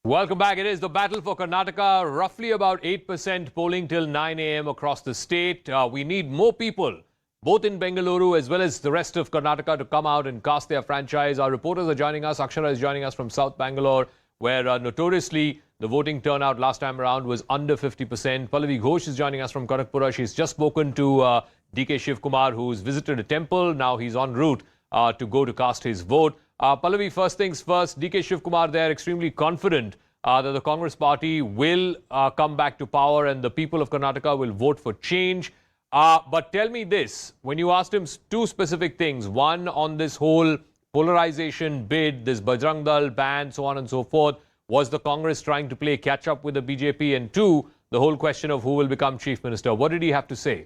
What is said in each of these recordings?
Welcome back. It is the battle for Karnataka. Roughly about 8% polling till 9 a.m. across the state. We need more people, both in Bengaluru as well as the rest of Karnataka, to come out and cast their franchise. Our reporters are joining us. Akshara is joining us from South Bangalore, where notoriously the voting turnout last time around was under 50%. Pallavi Ghosh is joining us from Kanakpura. She's just spoken to DK Shivkumar, who's visited a temple. Now he's en route to go to cast his vote. Pallavi, first things first, DK Shivkumar there extremely confident that the Congress party will come back to power and the people of Karnataka will vote for change. But tell me this, when you asked him two specific things, one on this whole polarization bid, this Bajrang Dal ban, so on and so forth, was the Congress trying to play catch up with the BJP? And two, the whole question of who will become Chief Minister. What did he have to say?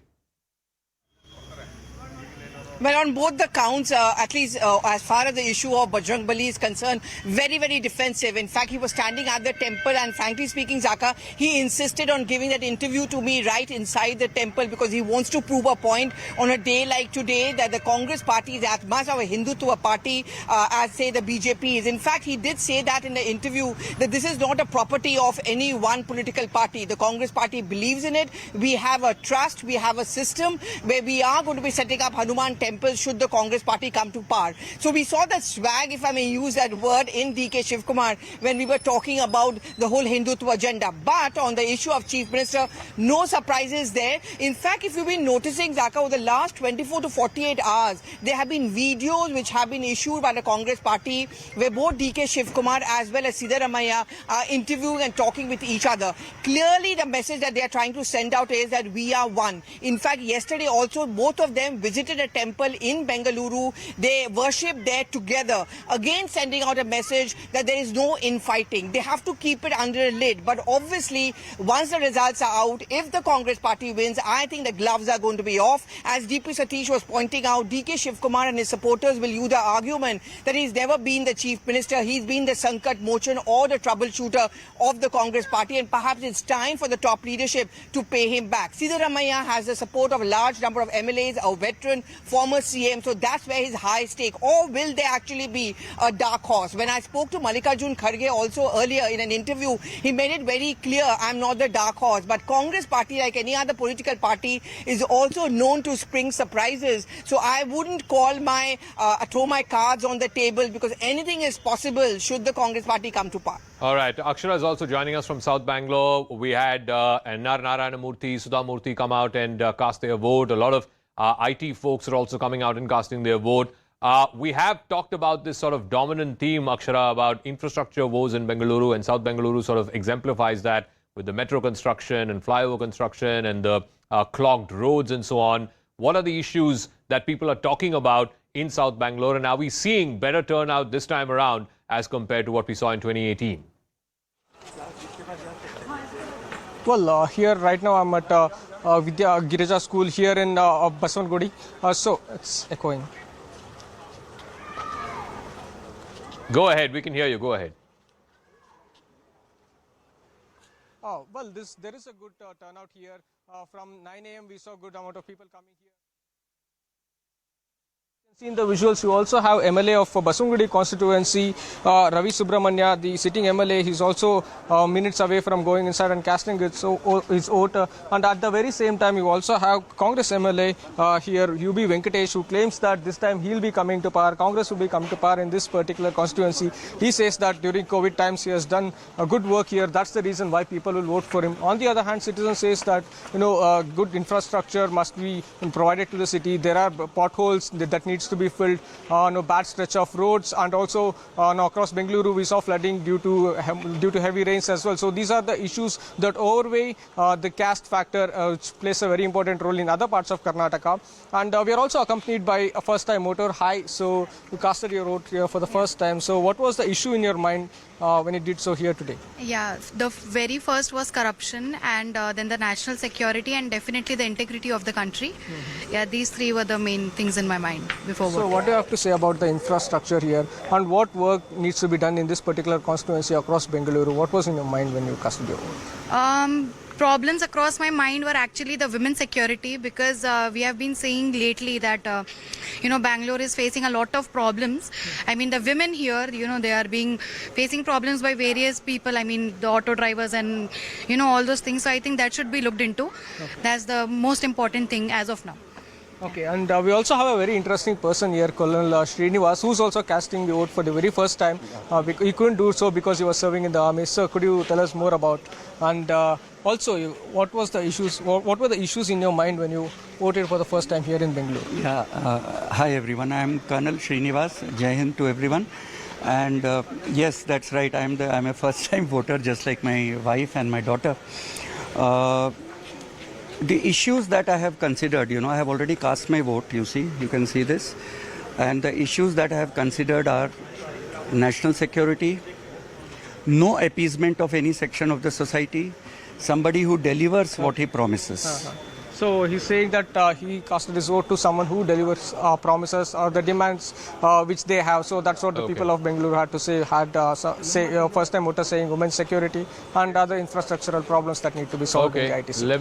Well, on both the counts, at least as far as the issue of Bajrang Bali is concerned, very, very defensive. In fact, he was standing at the temple and frankly speaking, Zaka, he insisted on giving that interview to me right inside the temple because he wants to prove a point on a day like today that the Congress party is as much of a Hindutva party as, say, the BJP is. In fact, he did say that in the interview that this is not a property of any one political party. The Congress party believes in it. We have a trust. We have a system where we are going to be setting up Hanuman temples should the Congress party come to power. So we saw that swag, if I may use that word, in DK Shivkumar when we were talking about the whole Hindutva agenda. But on the issue of Chief Minister, no surprises there. In fact, if you've been noticing, Zaka, over the last 24 to 48 hours, there have been videos which have been issued by the Congress party where both DK Shivkumar as well as Siddaramaiah are interviewing and talking with each other. Clearly, the message that they are trying to send out is that we are one. In fact, yesterday also, both of them visited a temple in Bengaluru. They worshipped there together, again sending out a message that there is no infighting. They have to keep it under a lid. But obviously, once the results are out, if the Congress party wins, I think the gloves are going to be off. As DP Satish was pointing out, DK Shivkumar and his supporters will use the argument that he's never been the chief minister. He's been the Sankat Mochan or the troubleshooter of the Congress party, and perhaps it's time for the top leadership to pay him back. Siddaramaiah has the support of a large number of MLAs, a veteran, former CM, so that's where his high stake. Or will there actually be a dark horse? When I spoke to Mallikarjun Kharge also earlier in an interview, he made it very clear, I'm not the dark horse. But Congress party, like any other political party, is also known to spring surprises. So I wouldn't throw my cards on the table because anything is possible should the Congress party come to power. All right. Akshara is also joining us from South Bangalore. We had N.R. Narayanamurthy, Sudha Murthy come out and cast their vote. A lot of IT folks are also coming out and casting their vote. We have talked about this sort of dominant theme, Akshara, about infrastructure woes in Bengaluru, and South Bengaluru sort of exemplifies that with the metro construction and flyover construction and the clogged roads and so on. What are the issues that people are talking about in South Bangalore, and are we seeing better turnout this time around as compared to what we saw in 2018? Well, here right now I'm at Vidya Girija School here in Basavangudi. So it's echoing. Go ahead, we can hear you. Go ahead. Well, there is a good turnout here. From 9 a.m. we saw a good amount of people coming here. In the visuals, you also have MLA of Basavangudi constituency, Ravi Subramanya, the sitting MLA. He's also minutes away from going inside and casting his vote. And at the very same time, you also have Congress MLA here, UB Venkatesh, who claims that this time he'll be coming to power. Congress will be coming to power in this particular constituency. He says that during COVID times, he has done good work here. That's the reason why people will vote for him. On the other hand, citizens says that good infrastructure must be provided to the city. There are potholes that needs to be filled, no bad stretch of roads, and also across Bengaluru we saw flooding due to heavy rains as well. So these are the issues that overweigh the caste factor, which plays a very important role in other parts of Karnataka. And we are also accompanied by a first-time voter. Hi, so you casted your vote here for the first time. So what was the issue in your mind when you did so here today? Yeah, the very first was corruption, and then the national security, and definitely the integrity of the country. Yeah, these three were the main things in my mind before voting. So what do you have to say about the infrastructure here, and what work needs to be done in this particular constituency across Bengaluru? What was in your mind when you casted your vote? problems across my mind were actually the women's security, because we have been saying lately that Bangalore is facing a lot of problems. I mean, the women here, they are facing problems by various people. I mean, the auto drivers and all those things. So I think that should be looked into. Okay. That's the most important thing as of now. Okay, and we also have a very interesting person here, Colonel Srinivas, who's also casting the vote for the very first time. He couldn't do so because he was serving in the army. So could you tell us more about, and also what was the issues, what were the issues in your mind when you voted for the first time here in Bangalore? Yeah, hi everyone, I am Colonel Srinivas, Jai Hind to everyone. And yes, that's right, I'm a first time voter, just like my wife and my daughter. The issues that I have considered, I have already cast my vote, you can see this. And the issues that I have considered are national security, no appeasement of any section of the society, somebody who delivers what he promises. So he's saying that he casted his vote to someone who delivers promises or the demands which they have. So that's what the people of Bengaluru had to say. First-time voters saying women's security and other infrastructural problems that need to be solved in the IT sector.